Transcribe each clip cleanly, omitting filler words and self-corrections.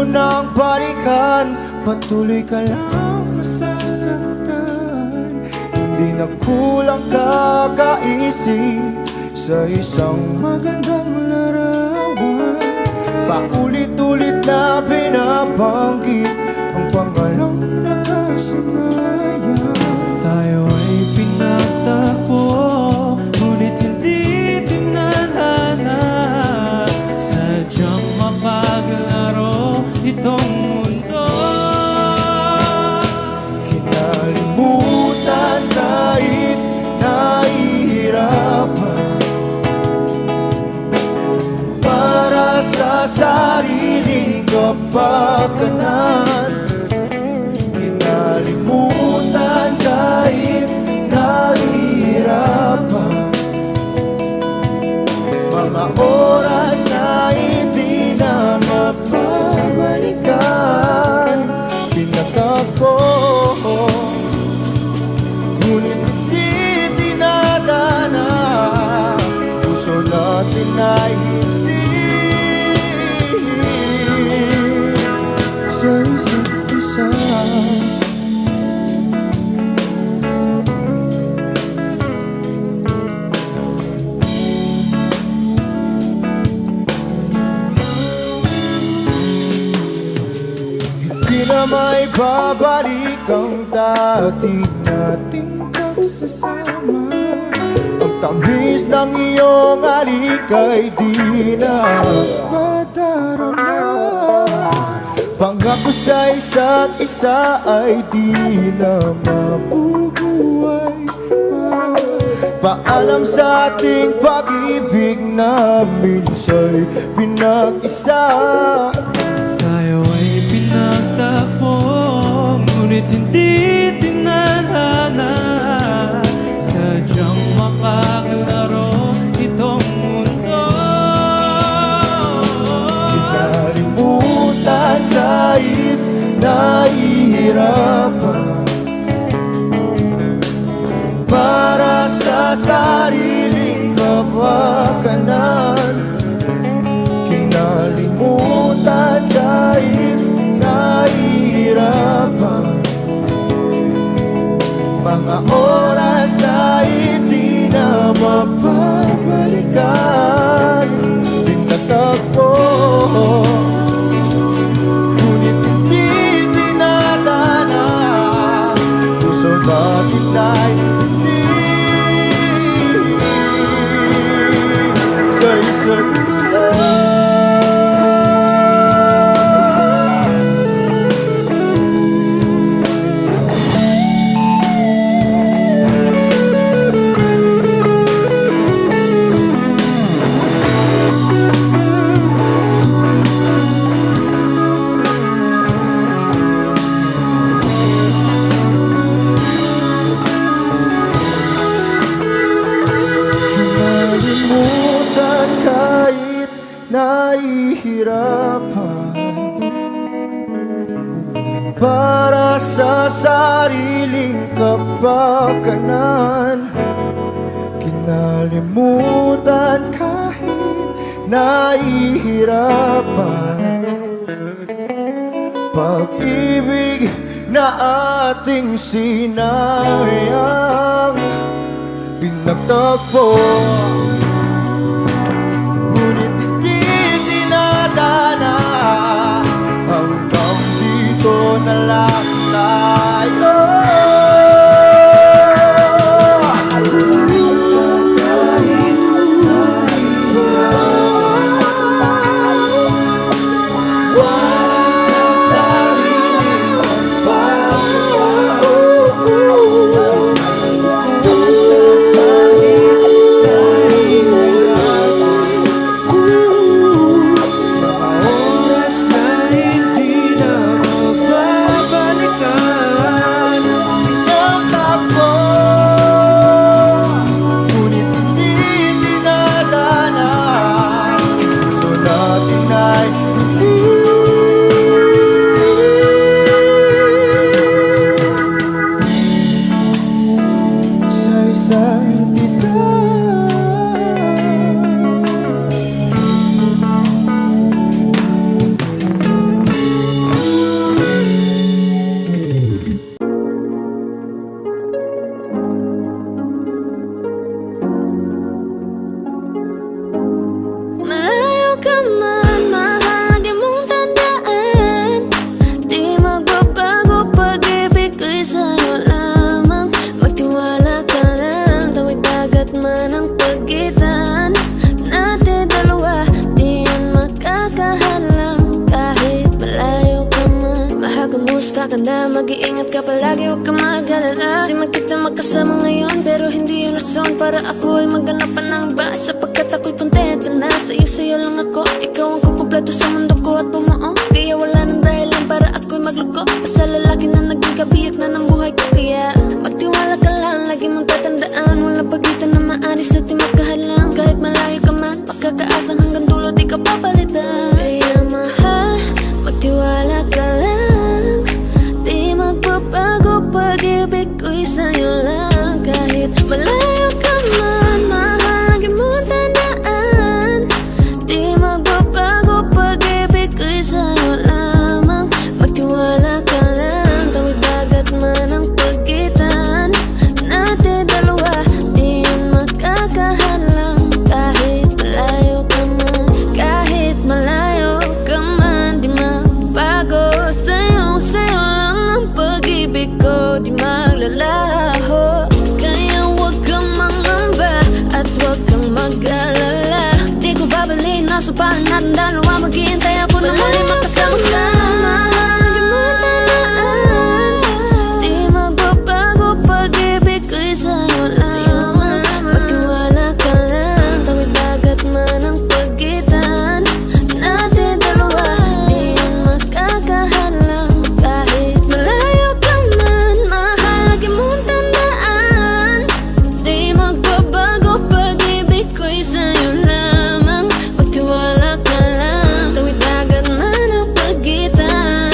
mo nang balikan, patuloy ka lang masasaktan. Hindi na kulang kakaisip sa isang magandang larawan. Paulit-ulit na binabanggit ang pangalang nakasanayan. Tayo ay pinagtagpo, ngunit hindi tinadhana. Sadyang mapaglaro itong mundo. Kinalimutan kahit nahihirapan, para sa sariling kapakanan. Kinalimutan kahit nahihirapan, mga oras na hindi na mapabalikan. Pinagtagpo, ngunit hindi dinadana. Puso natin ay hindi sa isa't isa. Hindi na may babalik ang dati nating pagsasama. Ang tamis ng iyong halik ay di na madarama. Pangako sa isa't isa ay di na mabubuhay pa. Paalam sa ating pag-ibig na minsa'y pinag-isa. Tayo ay pinagtagpo, ngunit hindi tinadhana. Sadyang makaglaro itong mundo. Kinalimutan kahit nahihirapan, para sa sariling kapakanan. Kinalimutan kahit nahihirapan, mga oras na hindi na mapabalikan. Pinagtagpo, ngunit hindi dinadana. Puso natin ay hindi sa isa't isa. Kinalimutan kahit nahihirapan, para sa sariling kapakanan. Kinalimutan kahit nahihirapan, pag-ibig na ating sinayang. Pinagtagpo, ngunit hindi dinadana. Hanggang dito na lang tayo. Oras na hindi na mapabalik. ka palagi, huwag ka mag-alala. Di man kita magkasama ngayon, pero hindi yun rason para ako ay maghanap pa ng iba. Sapagkat ako'y kontento na sa'yo lang ako. Ikaw ang kukumpleto sa mundo ko at bumuo. Kaya wala nang dahilan para ako'y magluko. Basta lalaki na naging kabiyak na ng buhay ko. Kaya magtiwala ka lang, lagi mong tatandaan. Walang pagitan na maanis at di magkahalang. Kahit malayo ka man, makakaasang hanggang dulo di ka papalitan. Kaya mahal, magtiwala ka lang. Di magbabago, pag-ibig ko'y sa'yo lang. Kahit malayo ka man, mahal, lagi mong tandaan. Di magbabago, pag-ibig ko'y sa'yo lamang. Magtiwala ka lang, tawid dagat man ang pagitan natin dalawa, di yun makakahalang. Kahit malayo ka man, kahit malayo ka man, di magbabago. Sa'yo lang ang pag-ibig ko, di maglalaho. Kaya huwag kang mangamba at huwag kang mag-alala. Di ko babalik na supahan natin dalawa. Maghihintay ako na muli makasama ka. Lagi mo tandaan, di magbabago, pag-ibig ko'y sa'yo lamang. Magtiwala ka lang, tawid dagat man ang pagitan natin dalawa, di yun makakahalang. Kahit malayo ka man, mahal, lagi mong tandaan. Di magbabago, pag-ibig ko'y sa'yo lamang. Magtiwala ka lang, tawid dagat man ang pagitan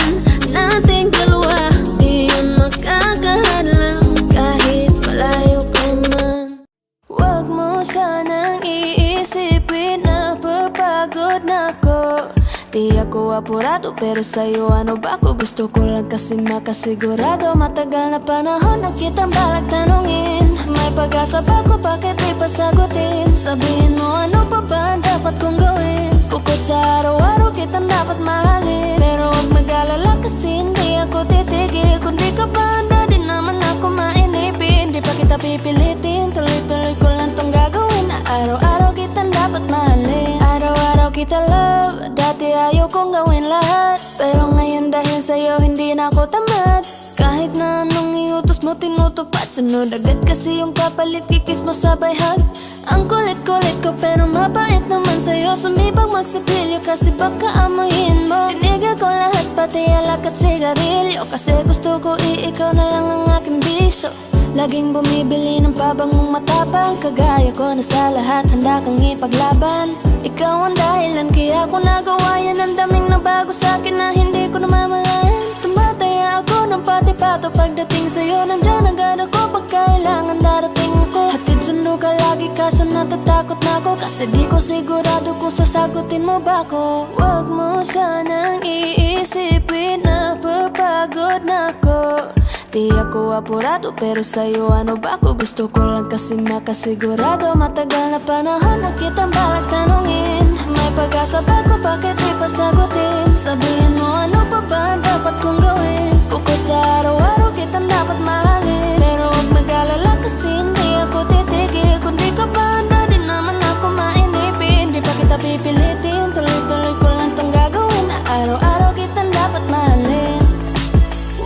nating dalawa, di yun makakahalang. Kahit malayo ka man, huwag mo sanang iisipin na papagod na ako. Di ako apurado, pero sa'yo ano ba ako? Gusto ko lang kasi makasigurado. Matagal na panahon na kitang balak tanungin. May pag-asa ba ko, bakit di pa sagutin? Sabihin mo ano pa ba ang dapat kong gawin? Bukod sa araw-araw kitang dapat mahalin. Pero huwag mag-alala kasi hindi ako titigil. Kung di ka pa handa, di naman ako mainipin. Di pa kita pipilitin, tuloy-tuloy ko lang tong gagawin. Na araw-araw kitang dapat mahalin. Araw-araw kita love, dati ayaw kong gawin lahat. Pero ngayon dahil sa'yo hindi na ako tamad. Kahit na anong iutos mo tinutupad, sunod agad kasi yung kapalit, kikis mo sabay hug. Ang kulit-kulit ko pero mabait naman sa'yo. Sumibang magsipilyo kasi baka amoyin mo. Tinigil ko lahat pati alak at sigarilyo, kasi gusto ko ikaw na lang ang aking bisyo. Laging bumibili ng pabangong matapang, kagaya ko na sa lahat handa kang ipaglaban. Ikaw ang dahilan kaya ako nagawa yan. Ang daming nabago sa'kin na hindi ko namamalayan. Tumataya ako ng pati-pato pagdating sa'yo. Nandyan agad ako pag kailangan darating ako. Hatid sundo ka lagi kaso natatakot na ako, kasi di ko sigurado kung sasagutin mo ba ko. Huwag mo sanang iisipin na papagod na ako. Di ako apurado, pero sa'yo ano ba ako? Gusto ko lang kasi makasigurado. Matagal na panahon na kitang balak tanungin. May pag-asa ba ko, bakit di pa sagutin? Sabihin mo ano pa ba ang dapat kong gawin? Bukod sa araw-araw kitang dapat mahalin. Pero huwag mag-alala kasi hindi ako titigil. Kung di ka pa handa, di naman ako mainipin. Di pa kita pipilitin, tuloy-tuloy ko lang tong gagawin. Na araw-araw kitang dapat mahalin.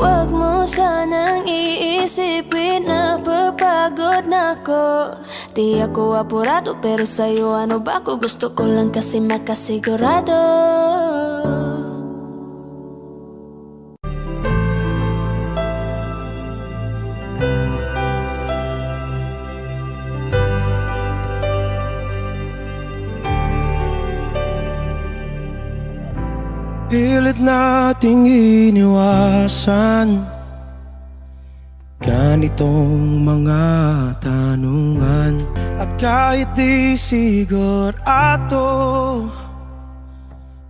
Huwag mo sanang iisipin na papagod na ako. Di ako apurado, pero sa'yo ano ba ako? Gusto ko lang kasi makasigurado. Pilit nating iniwasan ganitong mga tanungan. At kahit di sigurado,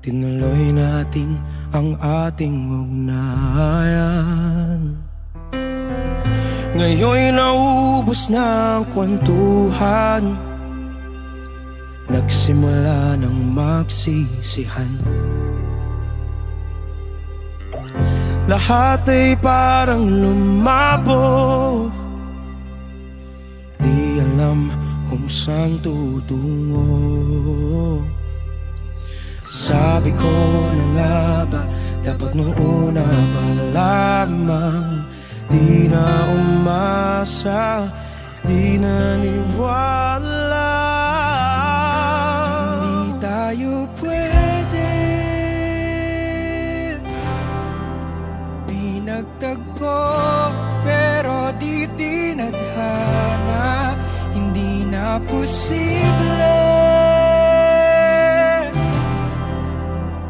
tinuloy natin ang ating ugnayan. Ngayon'y naubos na ang kwentuhan, nagsimula ng magsisihan. Lahat ay parang lumabo, di alam kung saan tutungo. Sabi ko na nga ba, dapat nung una pa lamang di na umasa, di naniwala. Hindi tayo pwede pinagtagpo, pero di tinadhana. Hindi na posible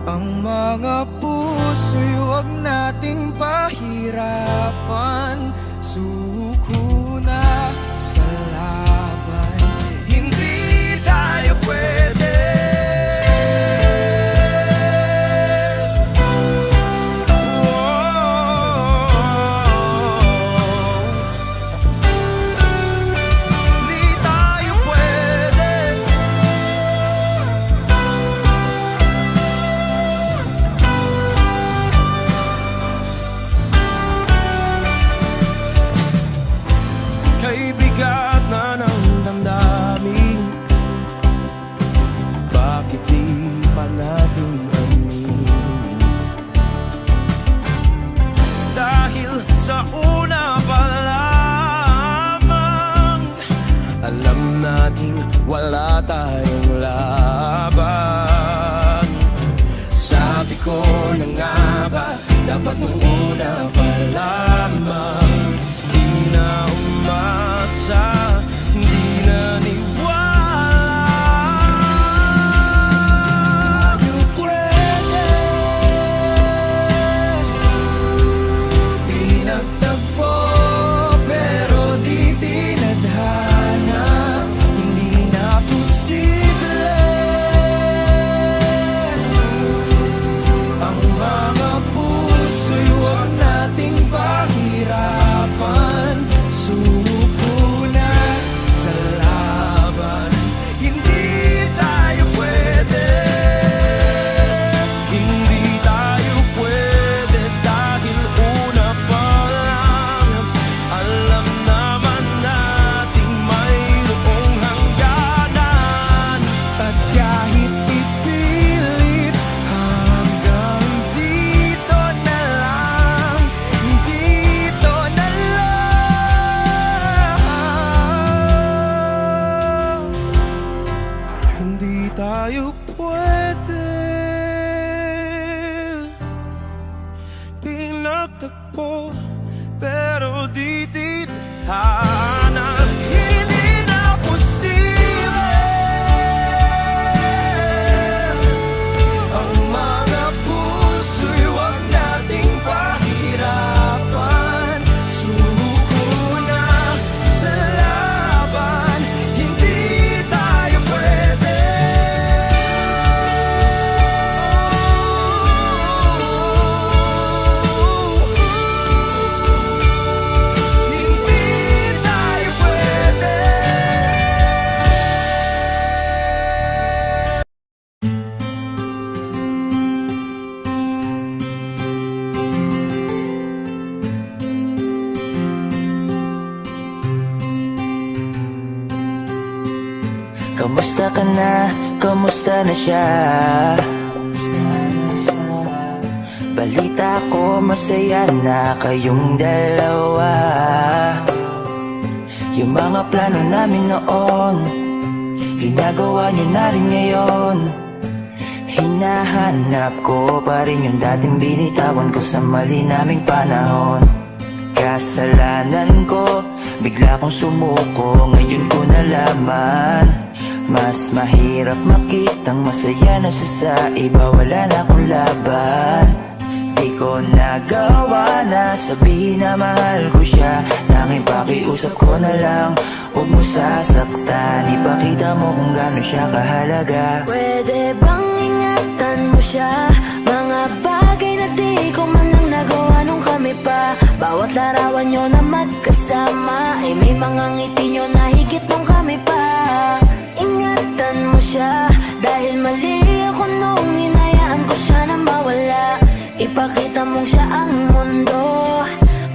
ang mga puso'y huwag nating pahirapan. Suko na sa laban, hindi tayo pwede. Hindi tayo pwede. Kay bigat na ng damdamin, bakit di pa natin aminin? Dahil sa una pa lamang, alam nating wala tayong laban. Sabi ko na nga ba, dapat nung una pa lamang, di na umasa, di naniwala. Tayo pwede pinagtagpo, pero di tinadhana. Hindi na posible ang mga puso'y huwag nating pahirapan. Suko na sa laban, hindi tayo pwede. Hindi tayo pwede dahil una pa lang, alam naman nating mayroong hangganan. At kahit ipilit, hanggang dito na lang, dito na lang. Hindi tayo pwede pinagtagpo, pero di tinadhana. Hindi na posible ang mga puso'y huwag nating pahirapan. Suko na sa laban, hindi tayo pwede. Hindi tayo pwede. Kamusta ka na? Kamusta na siya? Balita ko masaya na kayong dalawa. Yung mga plano namin noon, ginagawa niyo na rin ngayon. Hinahanap ko pa rin yung dating binitawan ko sa mali naming panahon. Kasalanan ko, bigla kong sumuko, ngayon ko nalaman. Mas mahirap makitang masaya na siya sa iba, wala na akong laban. Di ko nagawa na sabihin na mahal ko siya, tanging pakiusap ko na lang, huwag mo sasaktan. Ipakita mo kung gano'n siya kahalaga. Pwede bang ingatan mo siya? Mga bagay na di ko man lang nagawa nung kami pa. Bawat larawan nyo na magkasama, ay may mga ngiti nyo na higit nung kami pa. Ingatan mo siya, dahil mali ako nung hinayaan ko siya na mawala. Ipakita mong siya ang mundo,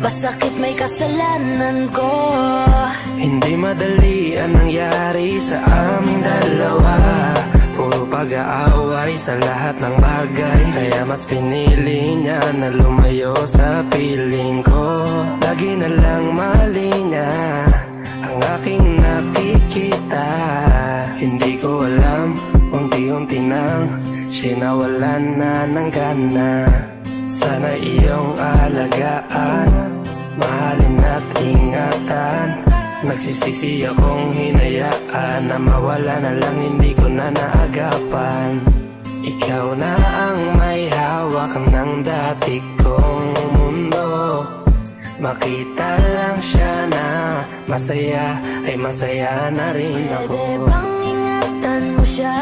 masakit may kasalanan ko. Hindi madali ang nangyari sa aming dalawa. Puro pag-aaway sa lahat ng bagay. Kaya mas pinili niya na lumayo sa piling ko. Lagi na lang mali niya ang aking nakikita. Hindi ko alam, unti-unti nang siya nawalan na ng gana. Sana iyong alagaan, mahalin at ingatan. Nagsisisi akong hinayaan na mawala na lang, hindi ko na naagapan. Ikaw na ang may hawak ng dati kong mundo. Makita lang siya na masaya, ay masaya na rin ako. Pwede bang ingatan mo siya?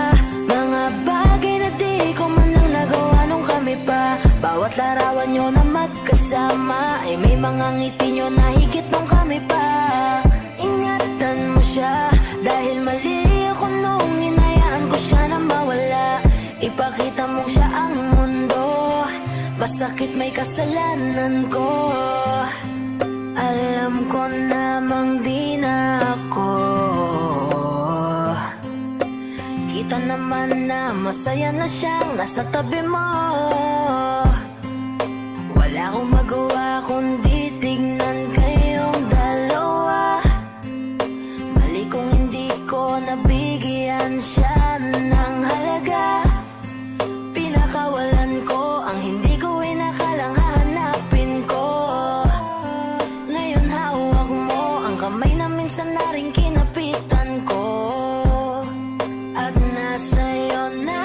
Mga bagay na di ko man lang nagawa nung kami pa. Bawat larawan nyo na magkasama, ay may mga ngiti nyo na higit nung kami pa. Ingatan mo siya, dahil mali ako nung hinayaan ko siya na mawala. Ipakita mo siya ang mundo, masakit may kasalanan ko. Alam ko namang di na ako. Kita naman na masaya na siyang nasa tabi mo. Wala akong magawa kundi tignan kayong dalawa. Mali kung hindi ko nabigyan siya ng halaga. Pinakawalan ko ang hindi ko inakalang hahanapin ko. Ngayon hawak mo ang kamay na minsan na rin kinapitan ko. At nasa'yo na.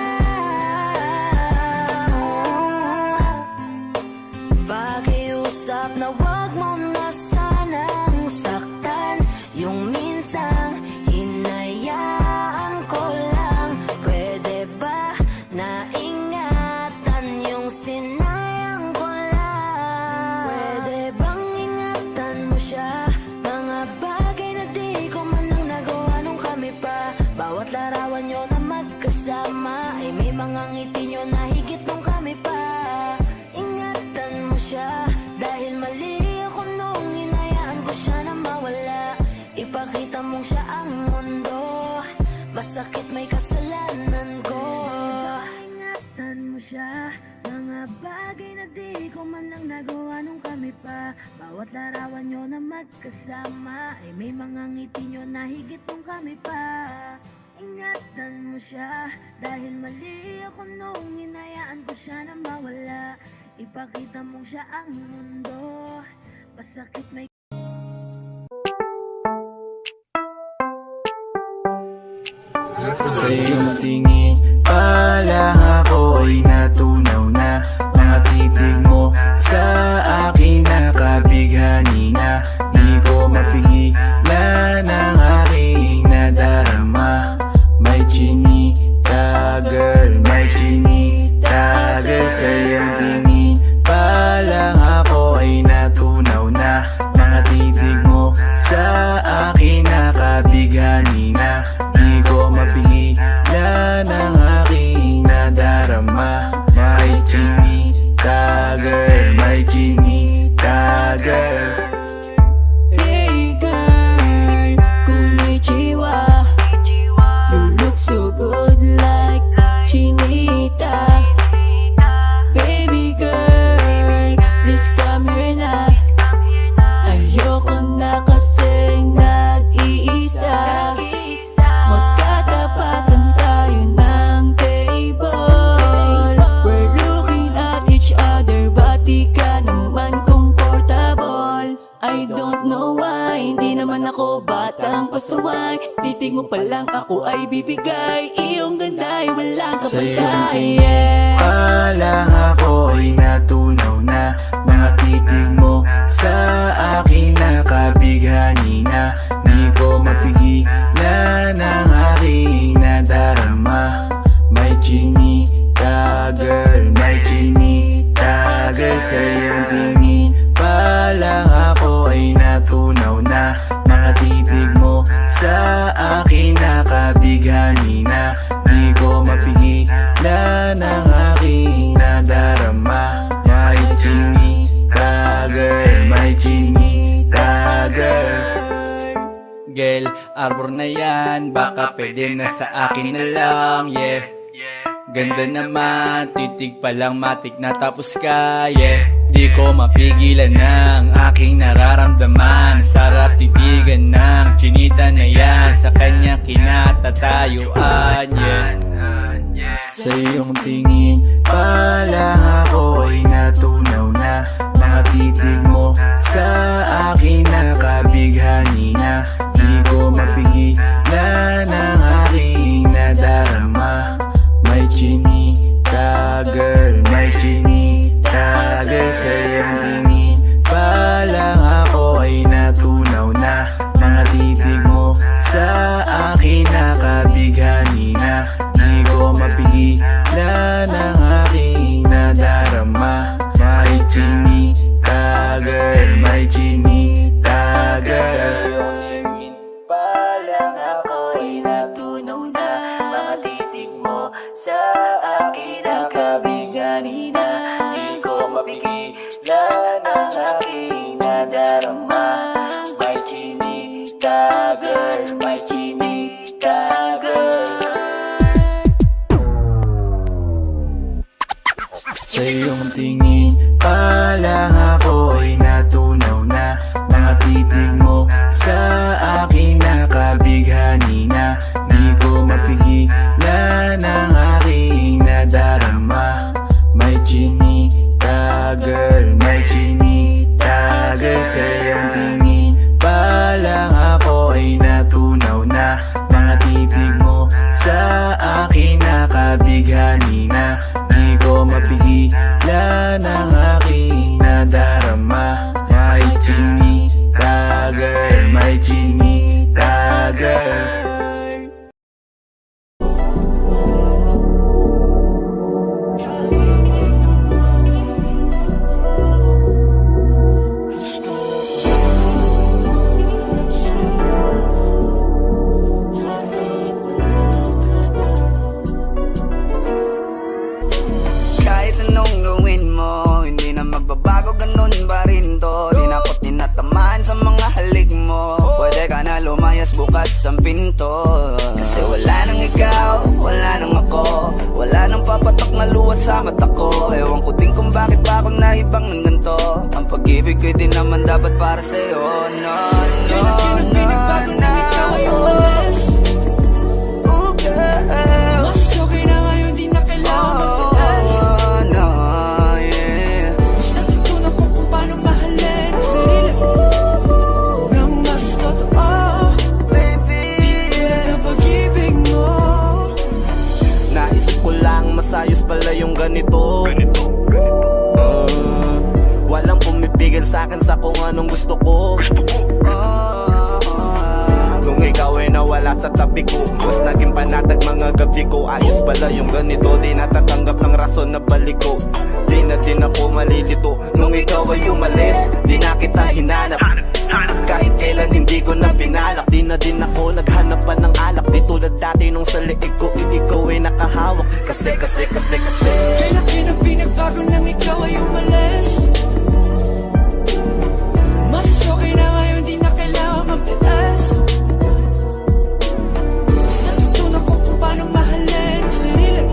Pakiusap na wag mo na sanang saktan. Yung minsang hinayaan ko lang. Pwede ba na ingatan yung sinayang ko lang? Pwede bang ingatan mo siya? Mga bagay na di ko man lang nagawa nung kami pa. Bawat larawan nyo na magkasama, ay may mga ngiti nyo na higit nung kami pa. Ingatan mo siya, dahil mali ako nung hinayaan ko siya na mawala. Ipakita mong siya ang mundo, masakit may kasalanan ko. Ingatan mo siya, mga bagay na di ko man lang nagawa nung kami pa. Bawat larawan nyo na magkasama, ay may mga ngiti nyo na higit nung kami pa. Ingatan mo siya, dahil mali ako nung hinayaan ko siya na mawala. Ipakita mong siya ang mundo, masakit may Sa iyong tingin pa lang ako ay natunaw na. Mga titig mo sa akin nakabighani na. Di ko mapigilan ang aking nadarama. May chinita girl, may chinita girl. Sa iyong tingin pa lang ako ay natunaw na. Mga titig mo sa akin nakabighani na. Di ko mapigilan ang aking nadarama. May chinita girl, may chinita girl. Hey girl, konnichiwa. You look so good like Chinita. Baby girl, please come here na. Ayoko na kasi nag-iisa. Magkatapatan tayo ng table. We're looking at each other, but di ka naman comfortable. I don't know why, hindi naman ako batang pasuway. Titig mo pa lang ako ay bibigay. Iyong ganda ay walang Sa iyong kapatay. tingin pa lang ako ay natunaw na. Mga titig mo sa akin nakabighani na. Di ko mapigilan ang aking nadarama. May chinita girl, may chinita girl. Sa iyong tingin pa lang ako ay natunaw na. Mga titig mo sa akin nakabighani na. Di ko mapigilan ang aking nadarama. May chinita girl, may chinita girl. Girl, arbor na yan, baka pwede na sa akin na lang, yeah. Ganda naman, titig pa lang matik na tapos ka, yeah. Di ko mapigilan ng aking nararamdaman. Sarap titigan ng chinita na yan, sa kanya kinatatayuan, yeah. Sa iyong tingin pa lang ako ay natunaw na. Mga titig mo sa akin nakabighani na. Di ko mapigilan ng aking nadarama. May chinita girl, may chinita girl. Sa iyong tingin pa lang ako ay natunaw na. Mga titig mo sa akin nakabighani na. Di ko mapigilan ng aking nadarama. May chinita girl, may chinita girl. Pa lang ako ay natunaw na. Mga titig mo sa akin nakabighani na. Di ko mapigilan ng aking nadarama. May chinita girl, may chinita girl. Sa iyong tingin pa lang ako ay natunaw na. Mga titig mo sa akin nakabighani na. Di ko mapigilan ng aking nadarama. May chinita girl, may chinita girl. Sa iyong tingin pa lang ako ay natunaw na. Mga titig mo sa akin nakabighani na. Di ko mapigilan ng aking nadarama. May chinita girl, may chinita girl. Kahit anong gawin mo, hindi na magbabago, ganun pa rin to. Di na ako tinatamaan sa mga halik mo. Pwede ka na lumayas, bukas ang pinto. Kasi wala nang ikaw, wala nang ako. Wala nang papatok na luwas sa mata ko. Ewan ko din kung bakit pa ako naibang ng ganito. Ang pag-ibig ko'y di naman dapat para sa'yo. No, no, no, no. Ikaw ay umalis. Oh, girl. Mas okay na ngayon, di na kailangan magtiis. Oh, no, yeah. Mas natutunan ko kung paano mahalin ang sarili nang mas totoo. Baby, Tulad ng pag-ibig mo. naisip ko lang masayos pala yung ganito. Walang pumipigil sa'kin sa kung anong gusto ko. Kung ikaw ay nawala sa tabi ko, mas naging panatag mga gabi ko. Ayos pala yung ganito, di natatanggap ng rason na balik ko. Di na din ako malilito nung ikaw ay umalis. Di na kita hinanap, kahit kailan hindi ko na pinalak. Di na din ako naghanap pa ng alak. Di tulad dati nung sa liig ko, ikaw ay nakahawak. Kasi Kailan kinang pinagbago nang ikaw ay umalis. Mas okay na ngayon, di na kailangan magtiis. Mas natutunan ko kung paano mahalin ang sarili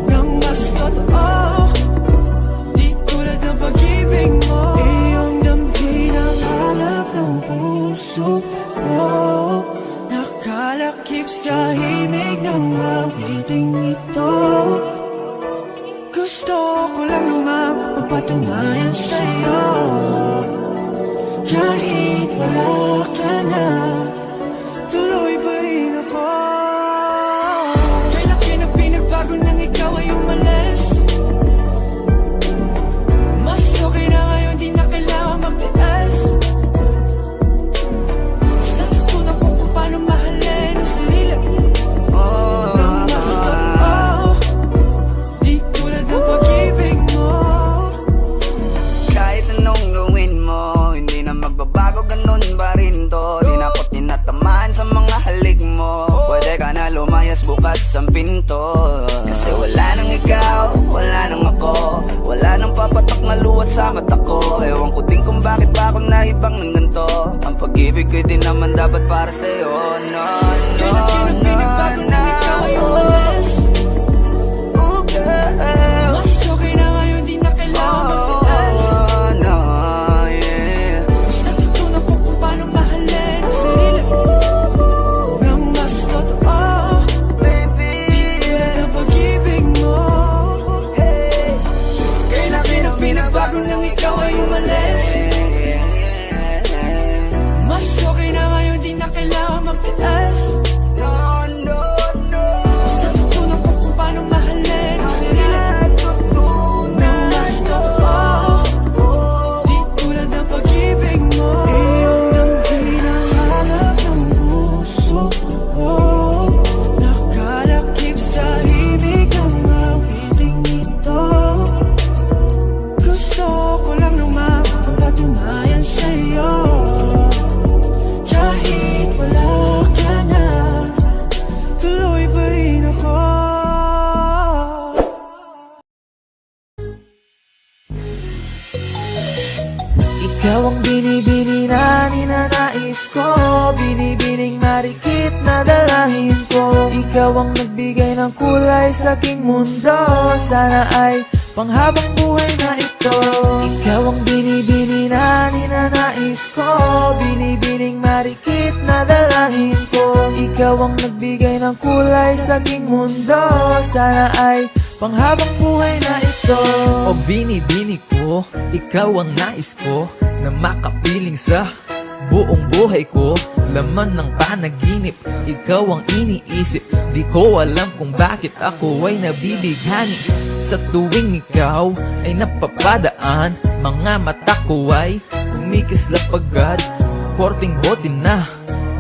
nang mas totoo. Di tulad ng pag-ibig mo. Iyong damhin ang hanap ng puso mo. Nakalakip sa himig ng awiting ito. Gusto ko lang naman mapatunayan sa'yo. Kahit wala ka na, tuloy pa rin ako. Kailan kinang pinagbago nang ikaw ay umalis. Mas okay na ngayon, di na kailangan magtiis. Mas natutunan ko kung paano mahalin ang sarili nang mas totoo. Di tulad ng pag-ibig mo. kahit anong gawin mo, hindi na magbabago, ganun pa rin to. Di na ako tinatamaan sa mga halik mo. Pwede ka na lumayas, bukas ang pinto. Kasi wala nang ikaw, wala nang ako. Wala nang papatok na luwas sa mata ko. Ewan ko din kung bakit pa ako naibang ng ganito. Ang pag-ibig ko'y di naman dapat para sa'yo. No, no, Kailan kinang no, pinagbago nang ikaw ay no. umalis. binibining marikit na dalangin ko. Ikaw ang nagbigay ng kulay sa aking mundo. Sana ay panghabang buhay na ito. Ikaw ang binibini na ninanais ko. Binibining marikit na dalangin ko. Ikaw ang nagbigay ng kulay sa aking mundo. Sana ay panghabang buhay na ito. O binibini ko, ikaw ang nais ko na makapiling sa buong buhay ko. Laman ng panaginip, ikaw ang iniisip. Di ko alam kung bakit ako ay nabibighani. Sa tuwing ikaw ay napapadaan, mga mata ko ay kumikislap agad. Korting bote na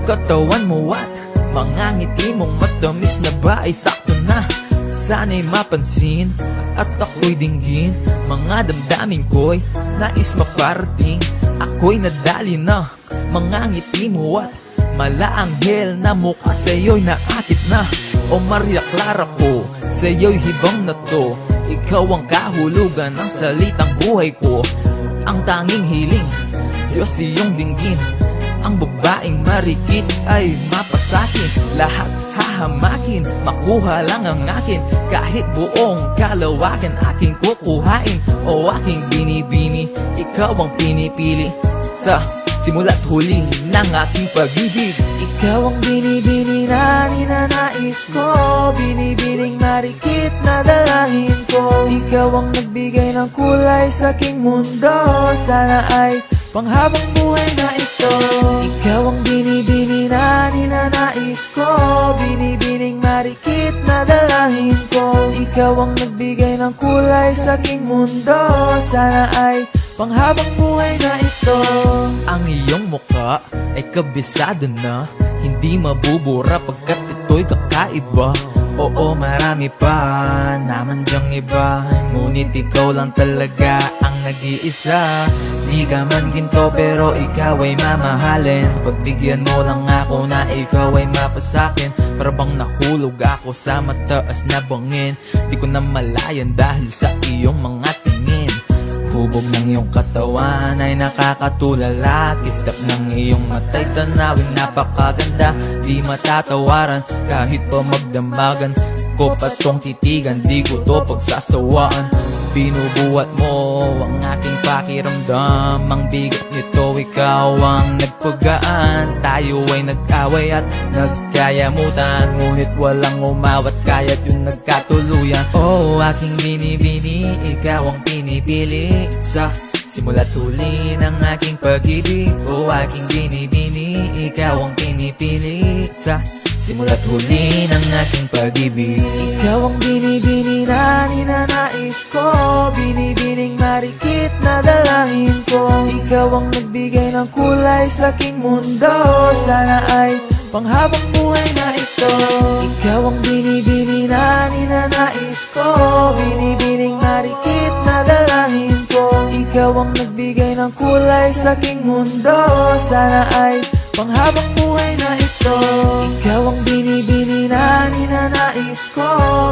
katawan mo at mga ngiti mong matamis na ba ay sakto na. Sana'y mapansin at ako'y dinggin. Mga damdamin ko'y nais maparating. Ako'y nadali na mga ngiti mo at malaanghel na mukha sa'yo'y naakit na. O Maria Clara ko, sa'yo'y hibang na to. Ikaw ang kahulugan ng salitang buhay ko. Ang tanging hiling, Diyos iyong dinggin. Ang babaeng marikit ay mapasakin. Lahat hahamakin, makuha lang ang akin. Kahit buong kalawakan aking kukuhain. O aking binibini, ikaw ang pinipili. Sa simula't huli ng aking pag-ibig. Ikaw ang binibini na ninanais ko. Binibining marikit na dalangin ko. Ikaw ang nagbigay ng kulay sa aking mundo. Sana ay panghabang buhay na ito. Ikaw ang binibini na ninanais ko. Binibining marikit na dalangin ko. Ikaw ang nagbigay ng kulay sa aking mundo. Sana ay panghabang buhay na ito. Ang iyong mukha ay kabisado na. Hindi mabubura pagkat ito'y kakaiba. Oo, marami pa naman dyang iba. Ngunit ikaw lang talaga ang nag-iisa. Di ka man ginto pero ikaw ay mamahalin. Pagbigyan mo lang ako na ikaw ay mapasakin. Para bang nahulog ako sa mataas na bangin. Di ko na malayan dahil sa iyong mga tingin. Hubog ng iyong katawan ay nakakatulala. Kislap ng iyong mata'y tanawin napakaganda. Di matatawaran kahit pa magdamagan ko pa tong titigan. Di ko to pagsasawaan. Binubuhat mo ang aking pakiramdam. Ang bigat nito ikaw ang nagpagaan. Tayo ay nag-away at nagkayamutan. Ngunit walang umawat kaya't yung nagkatuluyan. Oh, aking binibini, ikaw ang pinipili. Sa simula't huli ng aking pag-ibig. Oh, aking binibini, ikaw ang pinipili. Sa simula't huli ng aking pag-ibig. Ikaw ang binibini na ninanais ko. Binibining marikit na dalangin ko. Ikaw ang nagbigay ng kulay sa aking mundo. Sana ay panghabang buhay na ito. Ikaw ang binibini na ninanais ko. Binibining marikit na dalangin ko. Ikaw ang nagbigay ng kulay sa aking mundo. Sana ay panghabang buhay na ito. Ikaw ang binibini na ninanais ko.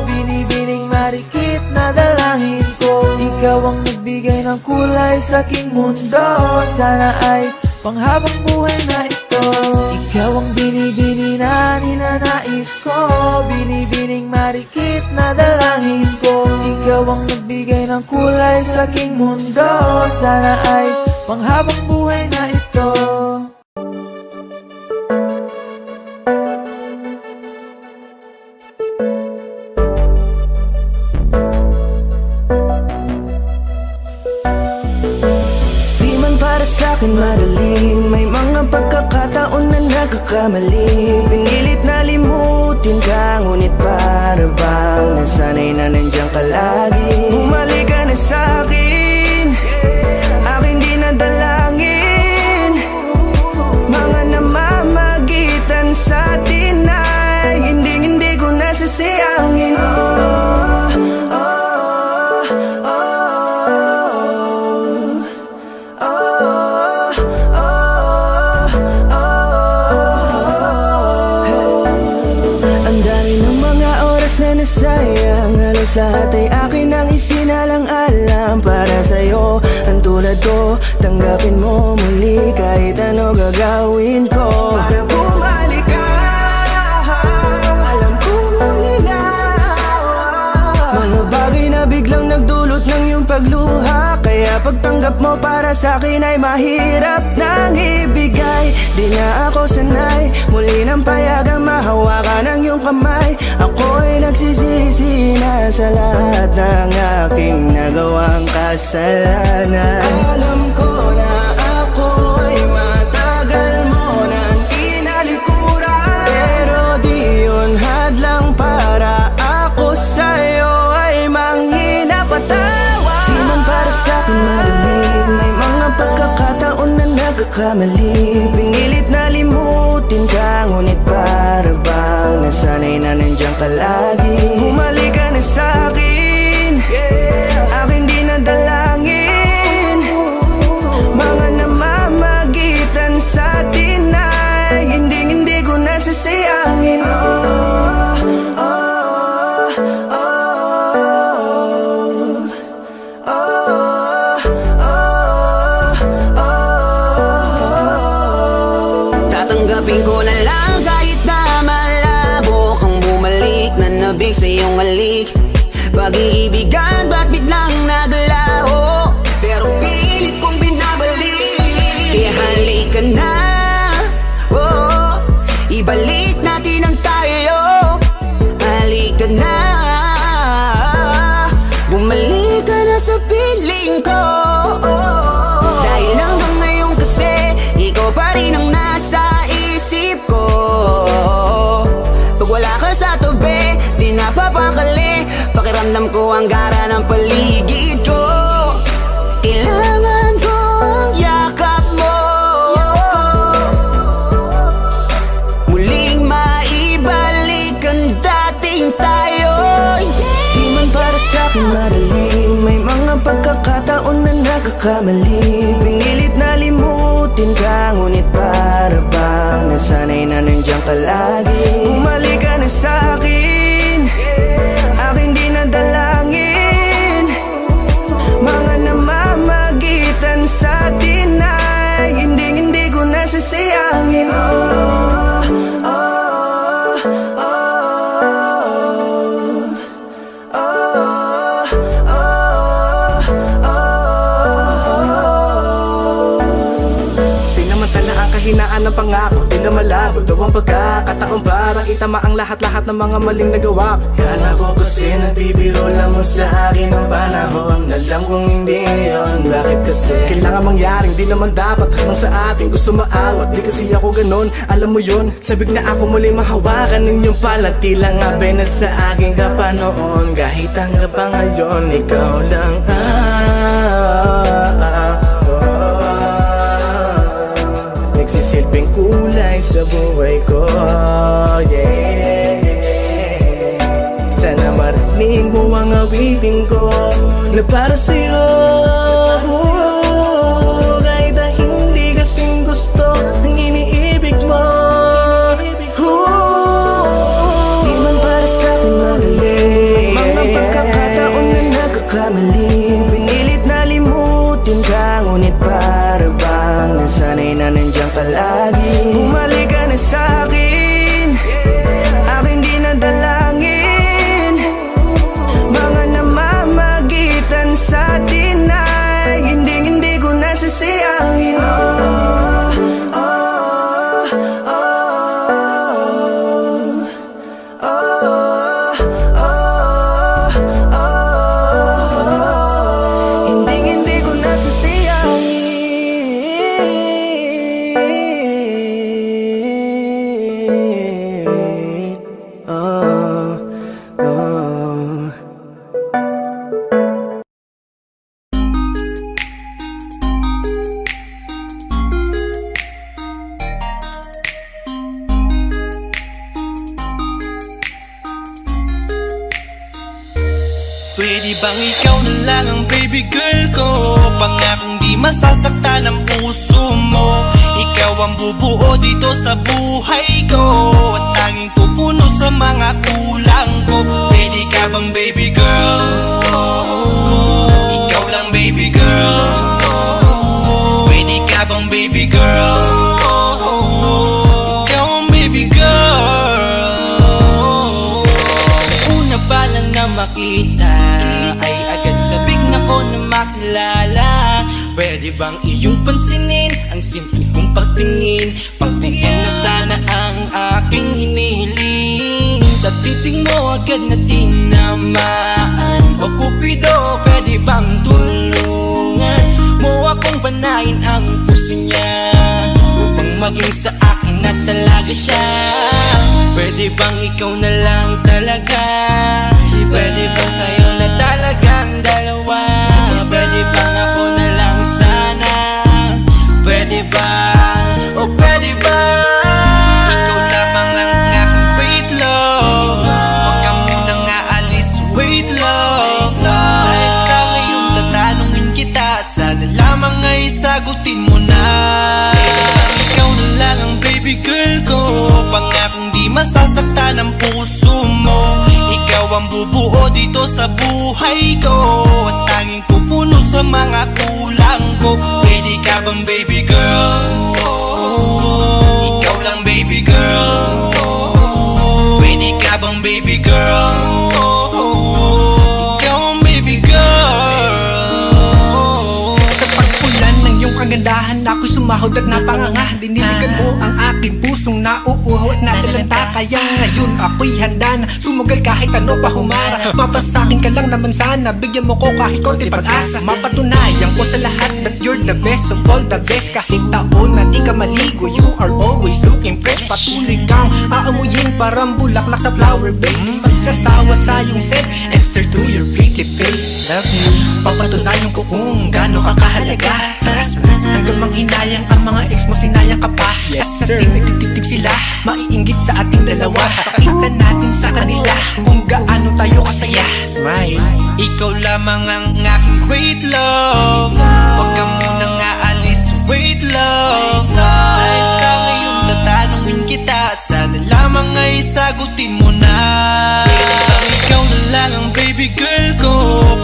Binibining marikit na dalangin ko. Ikaw ang nagbigay ng kulay sa aking mundo. Sana ay panghabang buhay na ito. Ikaw ang binibini na ninanais ko. Binibining marikit na dalangin ko. Ikaw ang nagbigay ng kulay sa aking mundo. Sana ay panghabang buhay na ito. Sa'kin madali, may mga pagkakataon na nagkakamali. Pinilit na limutin ka, ngunit para bang nasanay na nandiyan ka lagi. Bumalik ka na sa'kin, aking di nadalangin. Mga namamagitan sa atin ay hindi ko nasasayangin. Sayang, halos lahat ay akin ang isinalang-alang. lang para sa'yo. Ang tulad ko, tanggapin mo muli kahit ano gagawin ko para bumalik ka. Alam kong ulinaw mga bagay na biglang nagdulot ng iyong pagluha, kaya pagtanggap mo para sa'kin ay mahirap nang ibigay. Di na ako sanay muli ng payagang mahawakan ng iyong kamay. Ako'y nagsisisi na sa lahat ng aking nagawang kasalanan. Alam ko na ako'y matagal mo nang tinalikuran, pero di yun hadlang para ako sa'yo ay manghina patawa. Di man para sa'kin madali, may mga pagkakataon na nagkakamali. Pinilit na limutin ka, ngunit para bang nasanay na nandiyan ka lagi. Bumalik ka na sa'kin, aking di nadalangin. Mga namamagitan sa atin ay hindi ko nasasayangin. Tatanggapin ko na lang kahit na malabo kang bumalik na nabig sa iyong halik. Pag-iibigan ba't biglang naglaho, pero pilit kong binabalik. Kaya halika na, oh, ibalik natin ang tayo. Halika na, bumalik ka na sa piling ko. Dahil hanggang ngayon kasi ikaw pa rin ang nasa isip ko. Pag wala ka sa tabi, di napapakali. Pakiramdam ko ang gara ng paligid ko. Kailangan ko ang yakap mo, muling maibalik ang dating tayo. Di man para sa'kin madali, may mga pagkakataon na nagkakamali. Pinilit na limutin ka, ngunit para bang nasanay na nandiyan ka lagi. Bumalik ka na sa'kin, aking di nadalangin. Mga namamagitan sa atin ay hindi ko nasasayangin. Sinamantala ang kahinaan ng pangako, di na malabo daw ang pagkakataon para itama ang lahat-lahat ng mga maling nagawa. Kala ko kasi nabibiro lang mo sa akin ang panahon. Alam kong hindi yun, bakit kasi kailangan mangyaring di naman dapat hanggang sa atin gusto maawat. Di kasi ako ganun, alam mo yun. Sabik na ako muli mahawakan ninyong palat. Tila nga ba na sa akin ka pa noon, kahit hanggang pa ngayon ikaw lang nagsisilbing kulay sa buhay ko, yeah. Sana marinig mo ang awitin ko na para sa'yo, kahit na hindi kasing gusto ng iniibig mo. Di man para sa'kin madali, mga pagkakataon na nagkakamali. Pinilit na limutin ka, ngunit para bang nasanay na nandiyan ka lagi. Bumalik ka na sa'kin, aking di nadalangin. Mga namamagitan sa atin ay hindi ko nasasayangin. Hindi ko nasasayangin. Pwede bang ikaw na lang ang baby girl ko? Pangakong di masasaktan ang puso mo. Ikaw ang bubuo dito sa buhay ko, at tanging pupuno sa mga kulang ko. Pwede ka bang baby girl? Ikaw lang makita ay agad sabik na ko na makilala. Pwede bang iyong pansinin ang simple kong pagtingin? Pagbigyan na sana ang aking hinihiling. Sa titing mo agad na tinamaan. O Cupido, pwede bang tulungan mo akong banayin ang puso niya, upang maging sa akin na talaga siya? Pwede bang ikaw na lang talaga? Pwede bang tayo na talagang dalawa? Pwede bang ako na lang sana? Pwede ba? O pwede ba? Ikaw lamang ang aking wait love. Huwag ka munang aalis, wait love. Dahil sa ngayon tatanungin kita, at sana lamang ay sagutin mo na. Ikaw na lang ang baby girl ko, pangakong di masasaktan ang puso mo. Ikaw ang bubuo dito sa buhay ko, at tanging pupuno sa mga kulang ko. Pwede ka bang baby girl? Ikaw lang baby girl. Pwede ka bang baby girl? Ikaw ang baby girl. Sa pagpulan ng iyong kagandahan, ako'y sumahod at napanganga. Diniligan mo ang aking pusong nauuhaw at natalanta. Kaya ngayon ako'y handa na sumugal kahit ano pa humara. Mapasakin ka lang naman sana, bigyan mo ko kahit konti pag-asa. Mapatunayan ko sa lahat that you're the best of all the best. Kahit taon na di ka maligo, you are always looking fresh. Patuloy kang aamuyin parang bulaklak sa flower base. Di magsasawa sa iyong scent, Esther to your pretty face. Love you, papatunayan ko kung gaano ka kahalaga. Trust me, hanggang manghinayang ang mga ex mo, sinayang ka pa. At sa tingtig sila, maiinggit sa ating dalawa. Pakita natin sa kanila kung gaano tayo kasaya. Smile. Ikaw lamang ang aking great love. Huwag ka munang aalis, wait love. Dahil sa ngayon tatanungin kita, at sana lamang ay sagutin mo na. Ikaw na lang ang baby girl ko,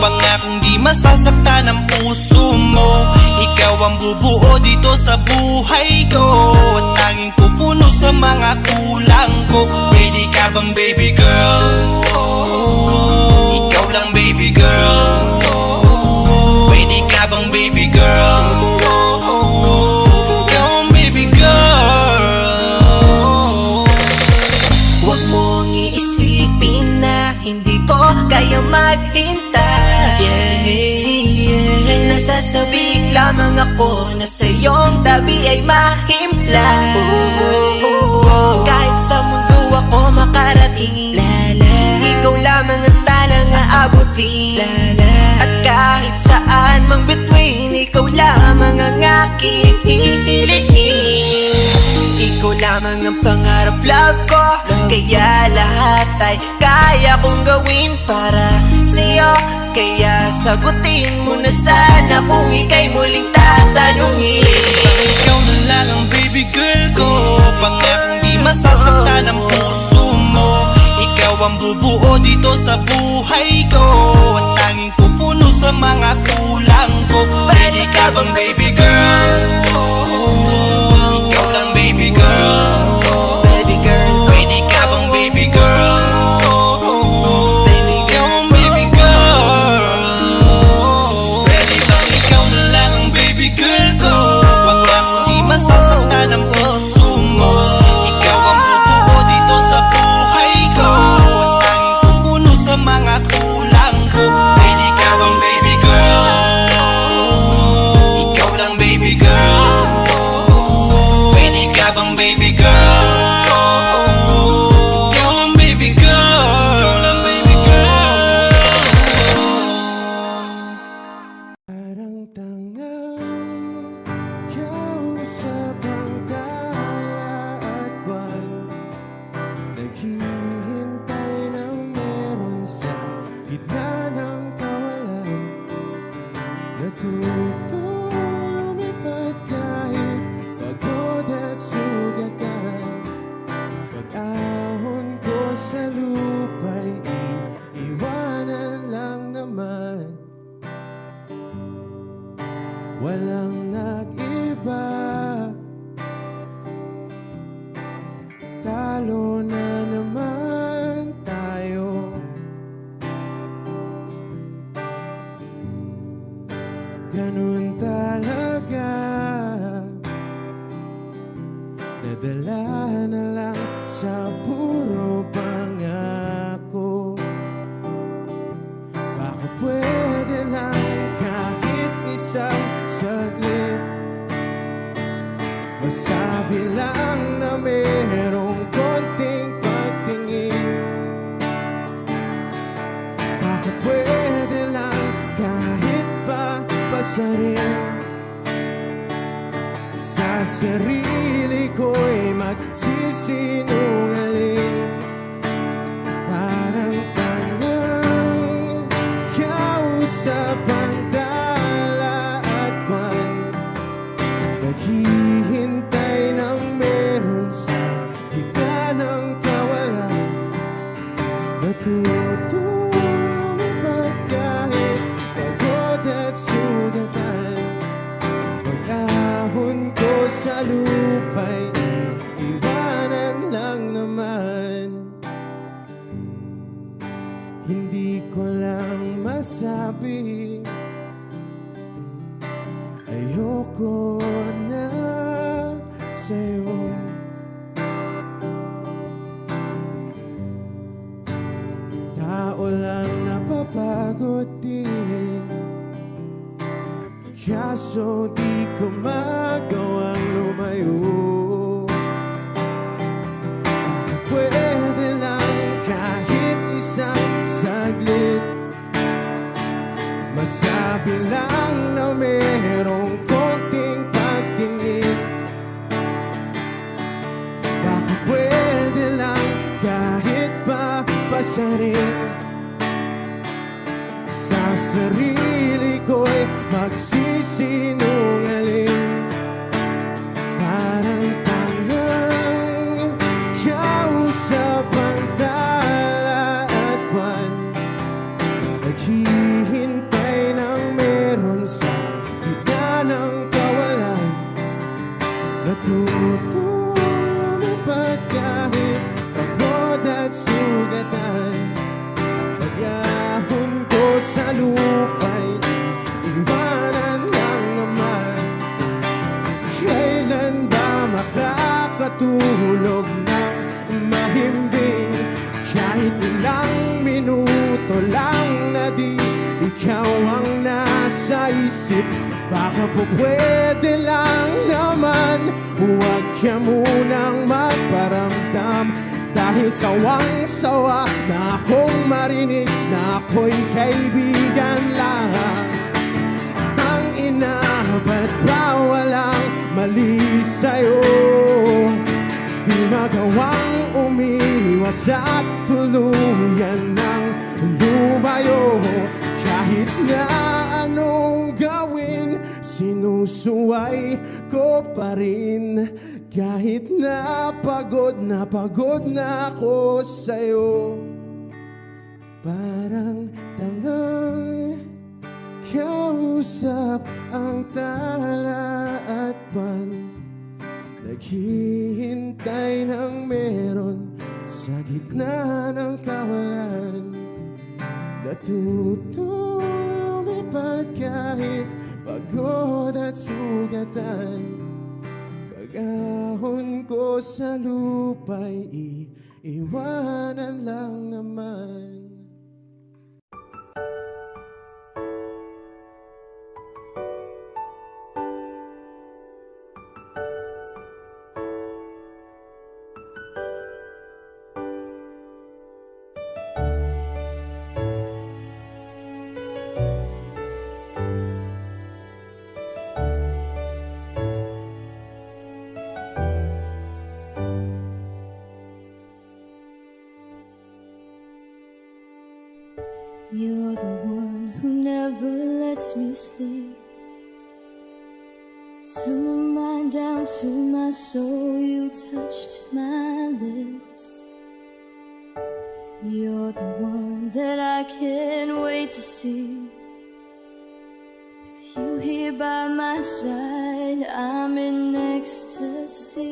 pangakong di masasaktan ang puso mo. Ikaw ang bubuo dito sa buhay ko, at tanging pupuno sa mga kulang ko. Pwede ka bang baby girl? Ikaw lang baby girl. Pwede ka bang baby girl? Ikaw ang baby girl. Huwag mong iisipin na hindi ko kaya maghintay. Nasasabik lamang ako na sa iyong tabi ay mahimpla. Kahit sa mundo ako makarating, ikaw lamang ang talang aabutin. At kahit saan mang between, ikaw lamang ang aking hihilihin. Ikaw lamang ang pangarap, love ko. Kaya lahat ay kaya kong gawin para sa'yo. Kaya sagutin mo na sana kung ika'y muling tatanungin. Ikaw na lang ang baby girl ko, pangakong di masasaktan ang puso mo. Ikaw ang bubuo dito sa buhay ko, at tanging pupuno sa mga kulang ko. Pwede ka bang baby girl? Ikaw lang baby girl. Baby girl, Pwede ka bang baby girl? Ikaw ang baby girl. Pwede bang ikaw na lang ang baby girl ko, pangakong di masasaktan ang puso mo. Ikaw ang bubuo dito sa buhay ko, at tanging pupuno sa mga kulang ko. Pwede ka bang baby girl? Ikaw lang baby girl. Pwede ka bang baby girl? Ikaw ang baby girl. Ikaw lang baby girl. Parang tangang kausap ang tala at buwan, naghihintay ng meron sa gitna ng kawalan. Natutulong lumipad kahit pagod at sugatan. Pag-ahon ko sa lupa'y iiwanan lang naman. Walang nag-iba, talo na naman tayo. na lang sa puro pangako. Baka pwede lang kahit isang saglit, masabi lang na merong konting pagtingin. Baka pwede lang kahit pa pasarin, sa sarili ko'y magsisinungaling. Parang tangang kausap ang dala at buwan, naghihintay ng meron sa gitna ng kawalan. Natutulong kahit pagod at sugatan, pag-ahon ko sa lupa'y iwanan lang naman. Hindi ko lang masabi, ayoko na sa'yo. Tao lang napapagod din, kaso di ko magawang lumayo. Pwede lang kahit isang saglit, masabi lang na merong konting pagtingin. Baka pwede lang kahit pa pasarin, sa sarili ko'y magsisinungaling. Parang tangang kausap ang dala at buwan, naghihintay ng meron sa gitna ng kawalan. Natutulumipad kahit pagod at sugatan, pag-ahon ko sa lupa'y iwanan lang naman. Kailan ba makakatulog ng mahimbing, kahit ilang minuto lang na di ikaw ang nasa isip? Baka po pwede lang naman, huwag ka munang magparamdam, dahil sawang-sawa na akong marinig na ako'y kaibigan lang. Ang ina, ba't ba walang mali sa'yo? Di magawang umiwas at tuluyan ng lumayo. Kahit na anong gawin, sinusuway ko pa rin. Kahit na pagod na ako sa'yo. Parang tangang kausap ang tala at buwan, naghihintay ng meron sa gitna ng kawalan. Natutulumipad kahit pagod at sugatan, pag-ahon ko sa lupa'y iwanan lang naman. You're the one who never lets me sleep. Turn my mind down to my soul, you touched my lips. You're the one that I can't wait to see. With you here by my side, I'm in ecstasy.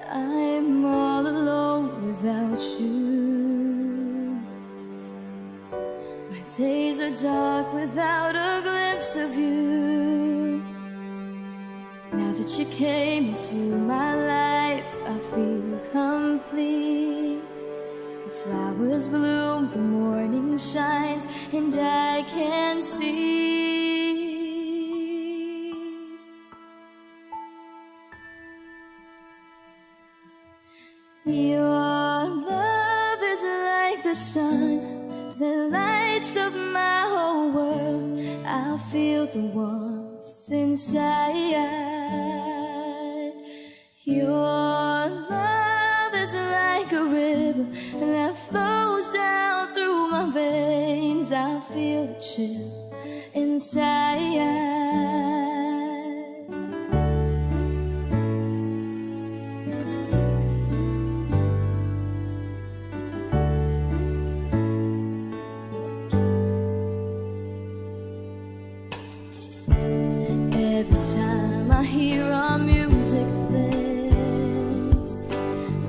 I'm all alone without you. My days are dark without a glimpse of you. Now the that you came into my life, I feel complete. The flowers bloom, the morning shines, and I can see. Your love is like the sun that lights up my whole world. I feel the warmth inside. Your love is like a river that flows down through my veins. I feel the chill inside. Every time I hear our music play,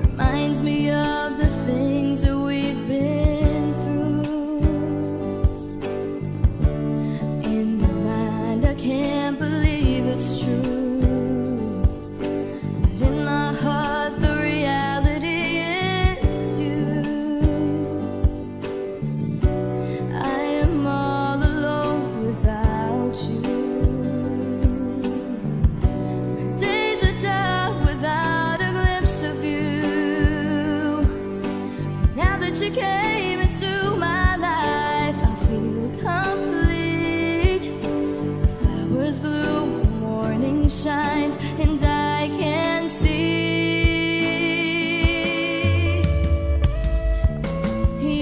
reminds me of the things that we've been through. In my mind I can't believe it's true, but in my heart the reality is you. I am all alone without you. You came into my life, I feel complete. The flowers bloom, the morning shines, and I can see.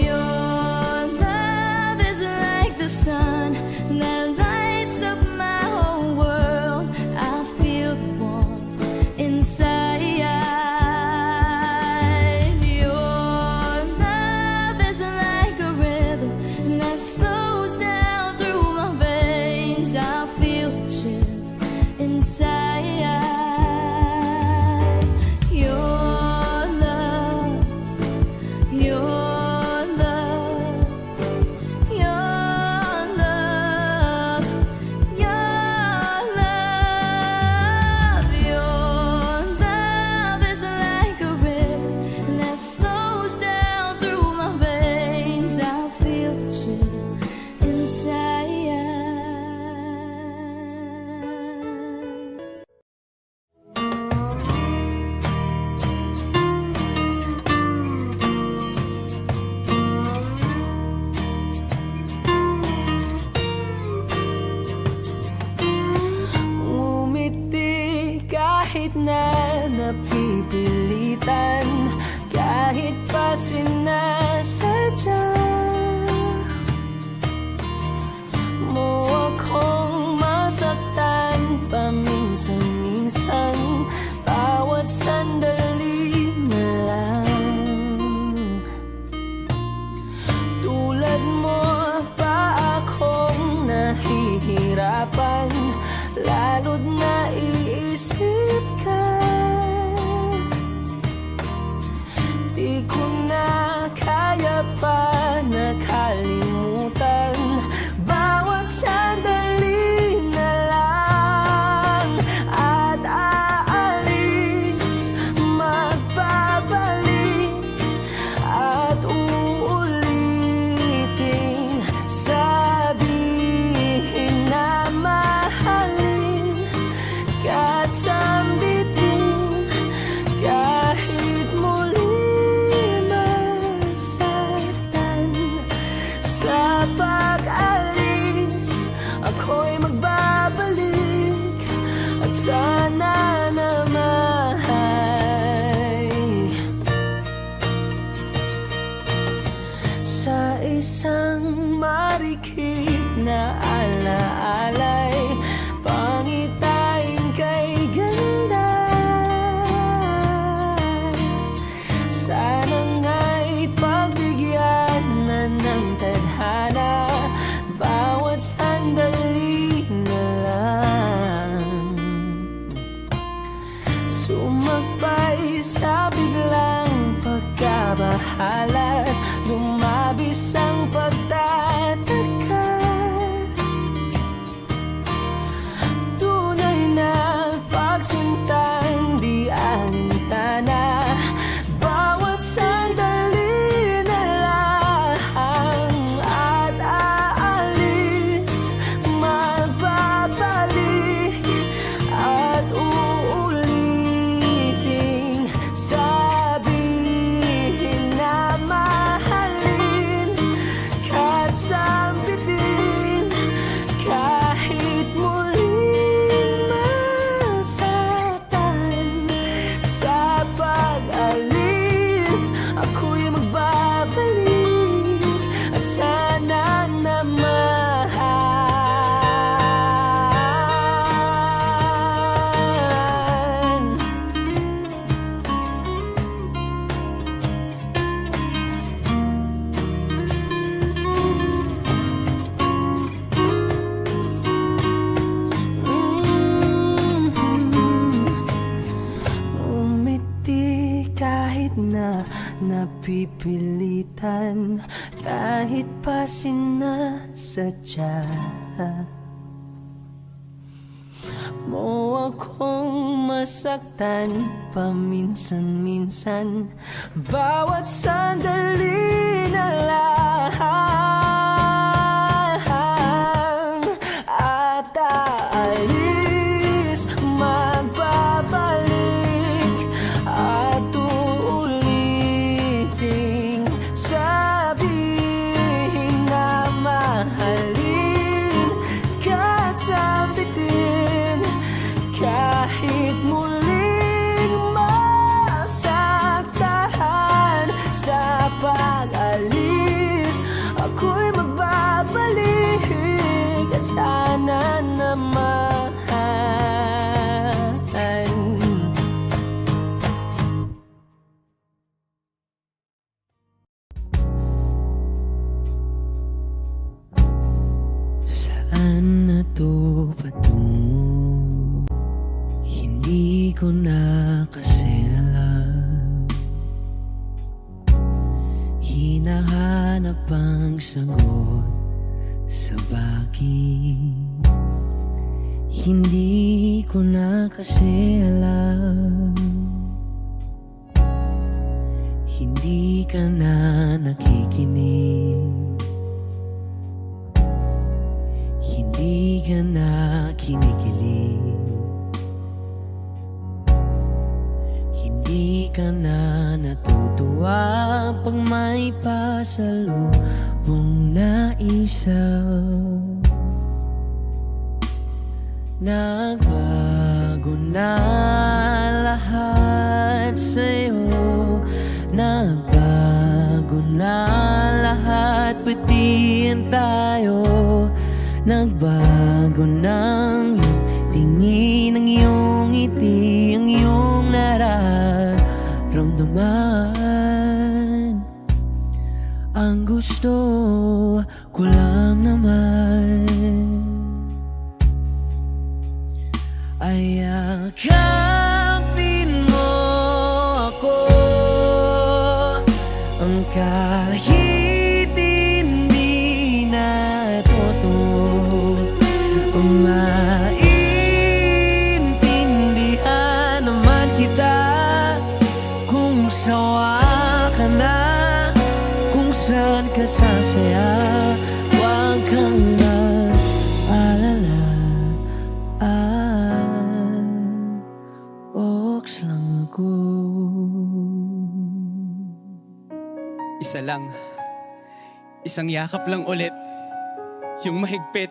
Your love is like the sun that lights up my whole world. I feel the warmth inside. Kahit na napipilitan, kahit pa sinasadya mo akong masaktan paminsan-minsan, bawat sandali na lang. Tulad mo pa akong nahihirapan, lalo't naiisip ka. Di ko na kaya pa nakalimutan, bawat sandali na lang. At aalis, magbabalik, at uulitin, sabihin na mahalin at sambitin, kahit muli masaktan. Sa pag-alis, ako'y magbabalik, at sana naman sa isang marikit na alaalay, pangitain kay ganda. Sana nga'y pagbigyan na ng tadhana, bawat sandali na lang. Sumakbay sa biglang pagkabahala, lumabis ang pagtataka. Tunay na pagsinta na napipilitan kahit pa sinasadya mo akong masaktan paminsan-minsan. Bawat sandali na lang at aalis, magbabalik at uuliting sabihin na mahalin ka't sambitin kahit muling masaktan. Sa pag-alis ako'y magbabalik at sana naman saan na to patungo? Hindi ko na kasi alam. Hinahanap ang sagot sa bakit. Hindi ko na kasi alam. Hindi ka na nakikinig. Hindi ka na kinikilig. Hindi ka na natutuwa pag may pasalubong na isaw. Nagbago na lahat sa'yo. Nagbago na lahat, pati yan tayo. Nagbago ng iyong tingin, ang iyong ngiti, ang iyong nararamdaman. Ang gusto ko lang naman ay yakapin mo ako, ang kahit hindi na totoo. Maintindihan naman kita kung sawa ka na, kung saan ka sasaya. Huwag kang mag-alala, oks lang ako. Isa lang, isang yakap lang ulit, yung mahigpit,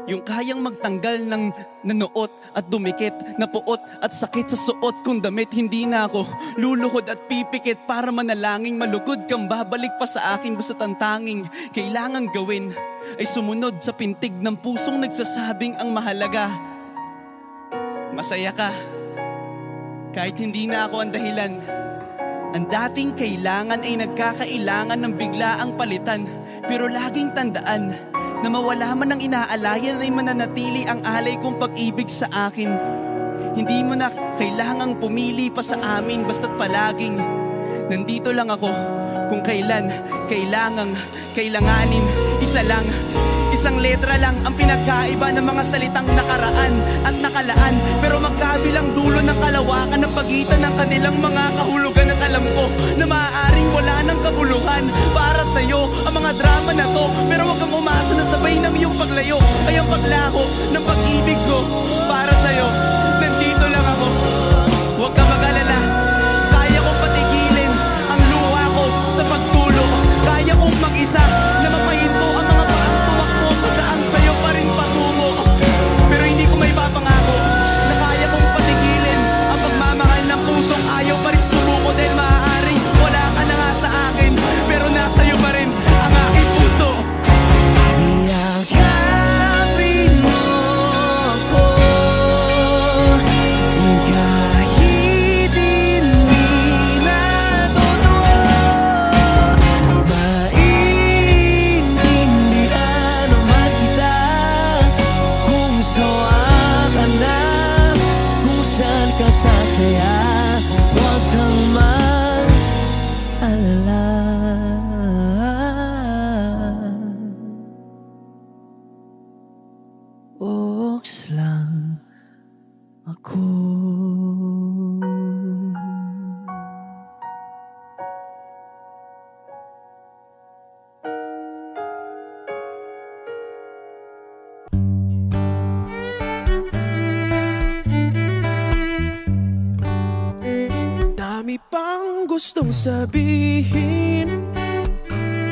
yung kayang magtanggal ng nanuot at dumikit, na puot at sakit sa suot kong damit. Hindi na ako luluhod at pipikit para manalangin malugod kang babalik pa sa akin. Basta ang tanging kailangan gawin ay sumunod sa pintig ng pusong nagsasabing ang mahalaga masaya ka. Kahit hindi na ako ang dahilan, ang dating kailangan ay nagkakailangan ng biglaang palitan. Pero laging tandaan na mawala man ang inaalayan ay mananatili ang alay kong pag-ibig sa akin. Hindi mo na kailangang pumili pa sa amin, basta't palaging nandito lang ako kung kailan kailanganin. Isa lang, isang letra lang ang pinagkaiba ng mga salitang nakaraan at nakalaan. Pero magkabilang dulo ng kalawakan ng pagitan ng kanilang mga kahulugan. At alam ko na maaaring wala ng kabuluhan para sa'yo ang mga drama na to. Pero wag kang umasa na sabay ng iyong paglayo ay ang paglaho ng pag-ibig ko para sa'yo. Nandito lang ako, huwag ka mag-alala. Kaya kong patigilin ang luha ko sa pagtulo. Kaya kong mag-isa na mapahinto ang mga paang tumakbo sa daan sa'yo pa rin patungo. Pero hindi ko may papangako na kaya kong patigilin ang pagmamahal ng pusong ayaw pa rin sumuko. Dahil maaaring wala ka na nga sa akin, pero nasa'yo pa rin ang aking puso. Yakapin mo ako kahit Marami pang gustong sabihin,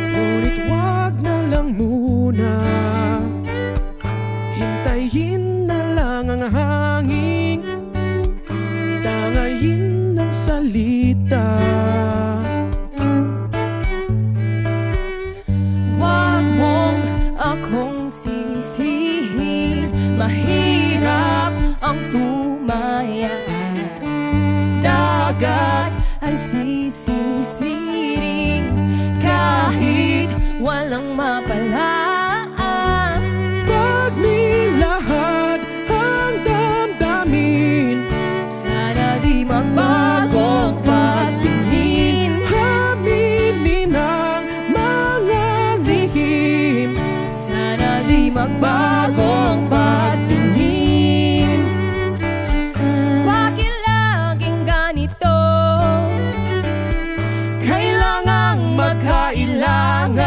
ngunit wag na lang muna. Hintayin na lang ang hangin, tangayin ng salita. Wag mong akong sisihin, mahirap ang tumaya. Dagat ay sisisiring kahit walang mapalaan. Pag nilahad ang damdamin, sana di magbagong patingin. aminin ang mga lihim, Sana di magbagong patingin. Bakit laging ganito? kailangang magkailangan.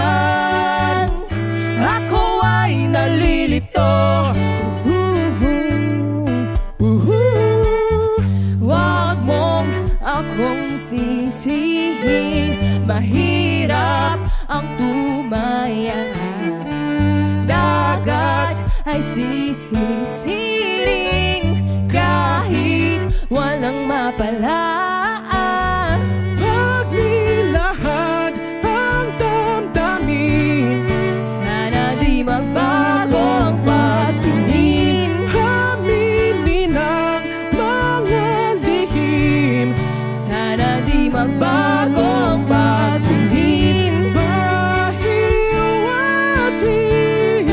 Ako ay nalilito. Wag mong akong sisihin, mahirap ang tumaya. Dagat ay sisisiring kahit walang mapalaan. Pag nilahad ang damdamin, Sana di magbagong patingin. aminin ang mga lihim, Sana di magbagong patingin. bahiwatig,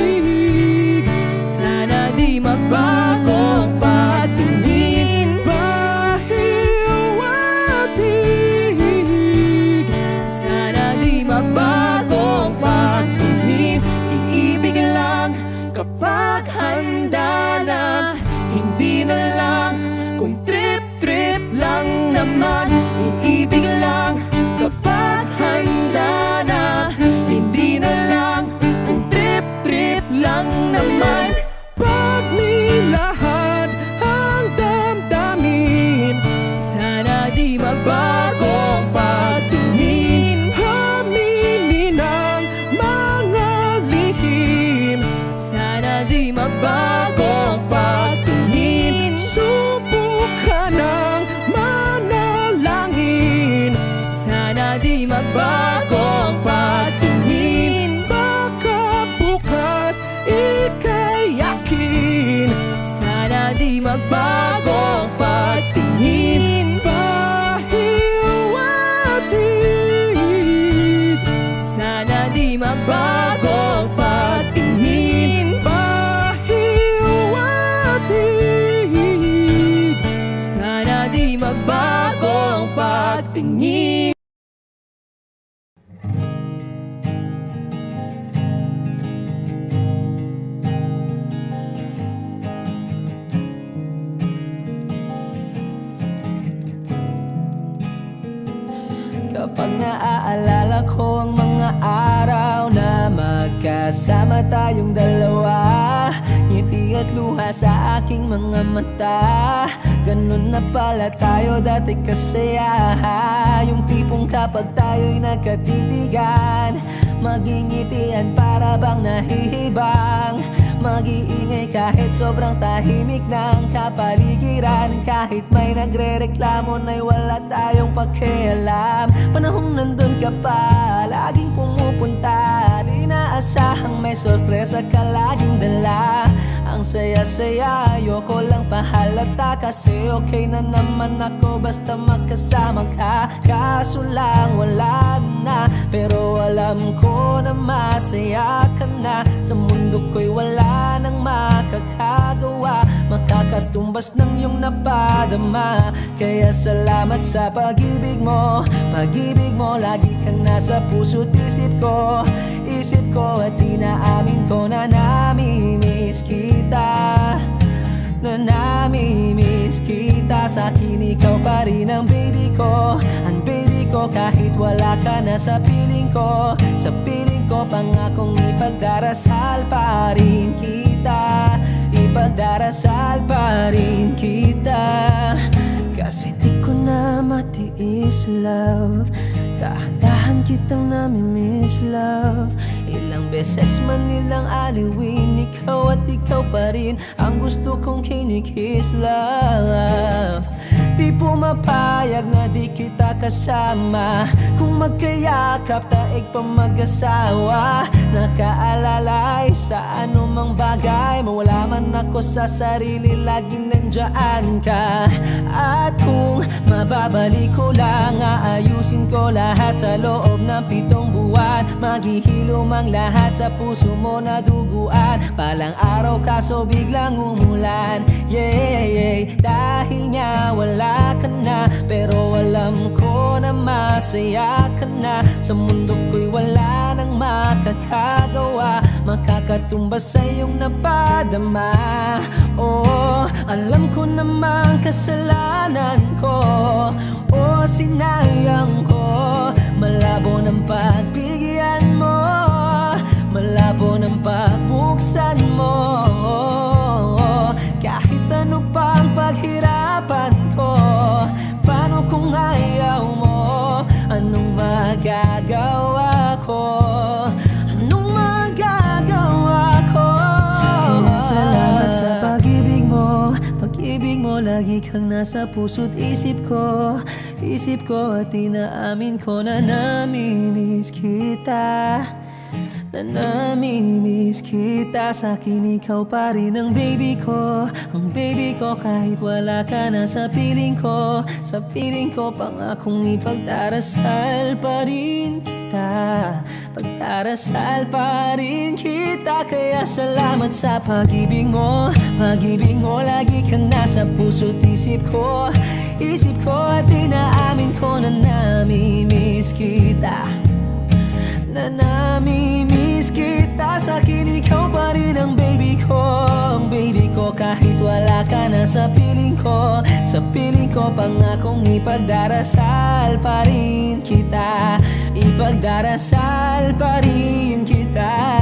Sana di magbagong patingin. bahiwatig. Sana di magbagong patingin. Iibig lang kapag handa na, hindi na lang kung trip-trip lang naman. Iibig lang kapag handa na, hindi na lang kung trip-trip lang naman. Pag nilahad ang damdamin, Sana di magbagong patingin. aminin ang mga lihim, Sana di magbagong patingin. subukan ng manalangin. Sana di magbagong patingin. Baka bukas ika'y yakin, Sana di magbagong patingin. bahiwatig, Sana di magbagong patingin. bahiwatig. Sana di magbagong patingin. Kapag naaalala ko ang mga araw na magkasama tayong dalawa, ngiti at luha sa aking mga mata. Ganun na pala tayo dati kasaya. Yung tipong kapag tayo'y nagkatitigan, magingitian para bang nahihibang. Mag-iingay kahit sobrang tahimik ng kapaligiran. Kahit may nagre-reklamo na'y wala tayong pakialam. Panahong nandun ka pa, laging pumupunta. Di naasahang may sorpresa ka laging dala. Ang saya-saya, ayoko lang pahalata. Kasi okay na naman ako basta magkasama ka. Kaso lang wala na, pero alam ko na masaya ka na. Sa mundo ko'y wala nang makakagawa, makakatumbas ng iyong napadama. Kaya salamat sa pag-ibig mo. Pag-ibig mo, lagi kang nasa puso't isip ko. Isip ko at inaamin ko na namimiss kita. Na namimiss kita. Sa'kin ikaw pa rin ang baby ko. Ang baby ko kahit wala ka na sa piling ko. Sa piling ko pangakong ipagdarasal pa rin kita. Ipagdarasal pa rin kita. Kasi di ko na matiis, love. Dahan-dahan kitang nami-miss, love. Ilang beses man nilang aliwin, ikaw at ikaw pa rin ang gusto kong kinikiss, love. Di pumapayag na di kita kasama, kung magkayakap taig pa mag-asawa. Nakaalalay sa anumang bagay, mawala man ako sa sarili, laging nandiyan ka. At kung mababalik ko lang, aayusin ko lahat sa loob ng 7 buwan. Maghihilom ang lahat sa puso mo na duguan. Palang araw kaso biglang umulan, yeah, yeah. Dahil nga wala ka na, pero alam ko na masaya ka na. Sa mundo ko'y wala nang makakagawa, makakatumbas sa iyong napadama. Oh, alam ko namang kasalanan ko, oh, sinayang ko. Malabo ng pagbigyan mo, malabo ng pagbuksan mo. Kahit ano pa ang paghirapan ko, paano kung ayaw mo? Anong magagawa ko? Anong magagawa ko? Kaya salamat sa pag-ibig mo. Pag-ibig mo, lagi kang nasa puso't isip ko. Isip ko at inaamin ko na nami-miss kita, na nami-miss kita. Sa'kin ikaw pa rin ang baby ko, ang baby ko. Kahit wala ka na sa piling ko, sa piling ko, pangakong ipagdarasal pa rin kita, pagdarasal pa rin kita. Kaya salamat sa pag-ibig mo. Pag-ibig mo, lagi kang nasa puso't isip ko. Isip ko at inaamin ko na nami-miss kita, na nami-miss kita. Sa'kin ikaw pa rin ang baby ko, ang baby ko. Kahit wala ka na sa piling ko, sa piling ko, pangakong ipagdarasal pa rin kita, ipagdarasal pa rin kita.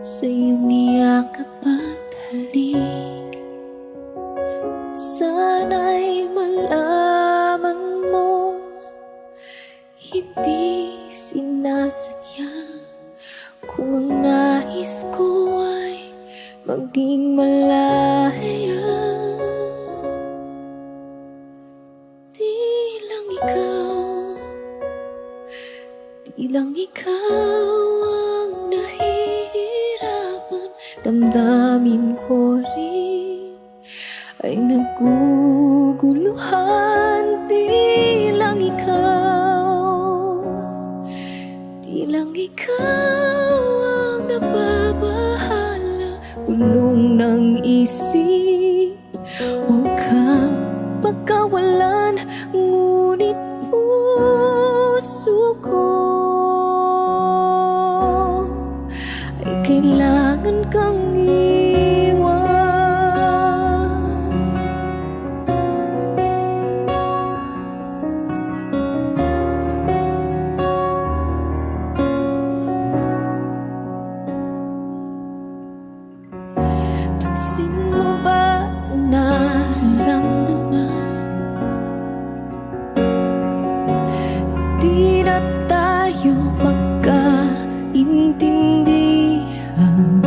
Sa iyong iyakap at halik, sana'y malaman mong hindi sinasadya. Kung ang nais ko ay maging malaya, di lang ikaw ang nahihirapan. Damdamin ko rin ay naguguluhan. Di lang ikaw ang nababahala. Gulong ng isip, huwag kang pagkawalan. Ngunit puso ko ay kailangan kang iwan. Pansin mo ba ito nararamdaman? Di na tayo magkaintindihan.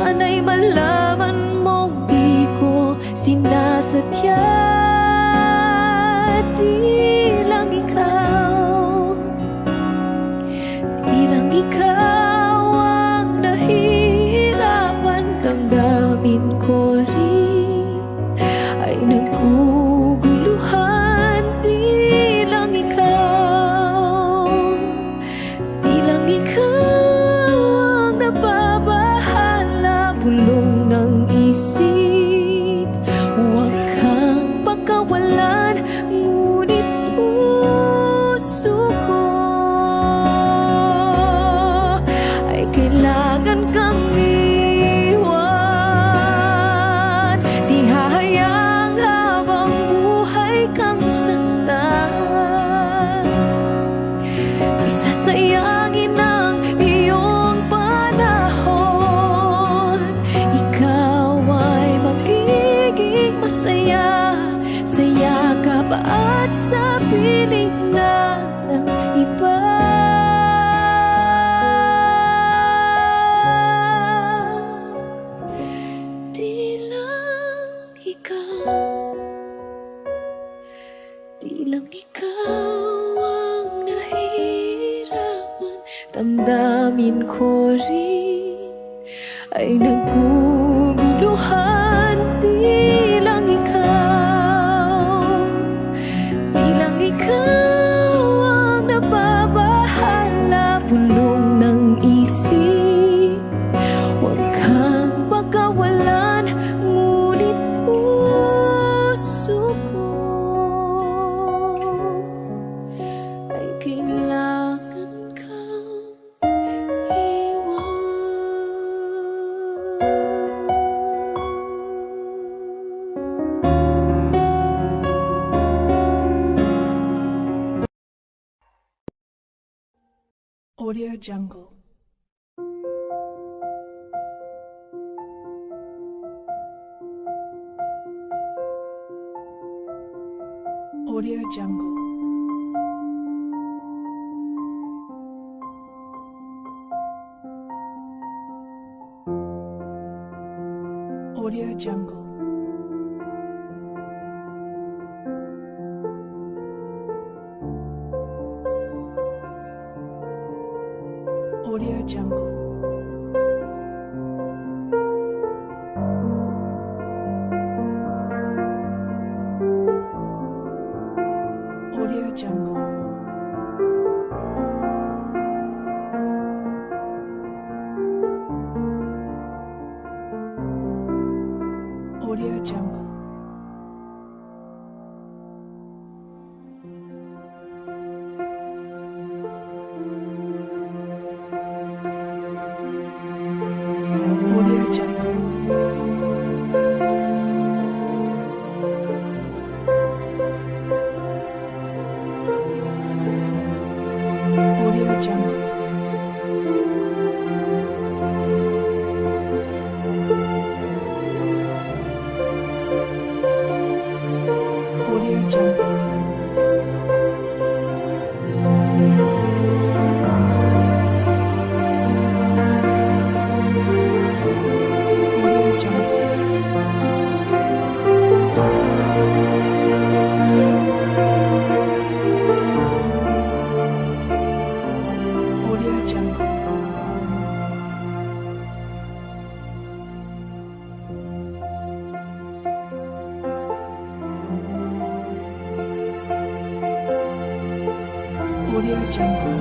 Sana'y malaman mong di ko sinasadya. Di lang ikaw, di lang ikaw ang nahihirapan. Damdamin ko rin ay naguguluhan. Di lang ikaw, di lang ikaw ang nababahala. Bulong ng isip, huwag kang pagkawalan. Ngunit puso ko ay kailangan kang iwan. Di hahayang habang buhay kang saktan. Di sasayangin ang iyong panahon. Ikaw ay magiging masaya sa yakap at sa piling na ng iba. Di lang ikaw, di lang ikaw ang nahihirapan. Damdamin ko rin ay naguguluhan. Di lang ikaw, di lang ikaw ang nababahala. Bulong ng isip, huwag kang pagkawalan. Ngunit puso ko ay kailangan kang iwan. Audio Jungle. Audio Jungle. Audio Jungle. Audio Jungle. Audio Jungle. Audio Jungle. Audio Jungle. Audio Jungle. Audio Jungle. Audio Jungle. Audio Jungle. Audio Jungle.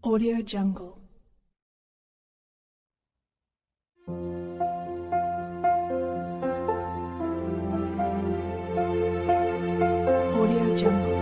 Audio Jungle. Audio Jungle.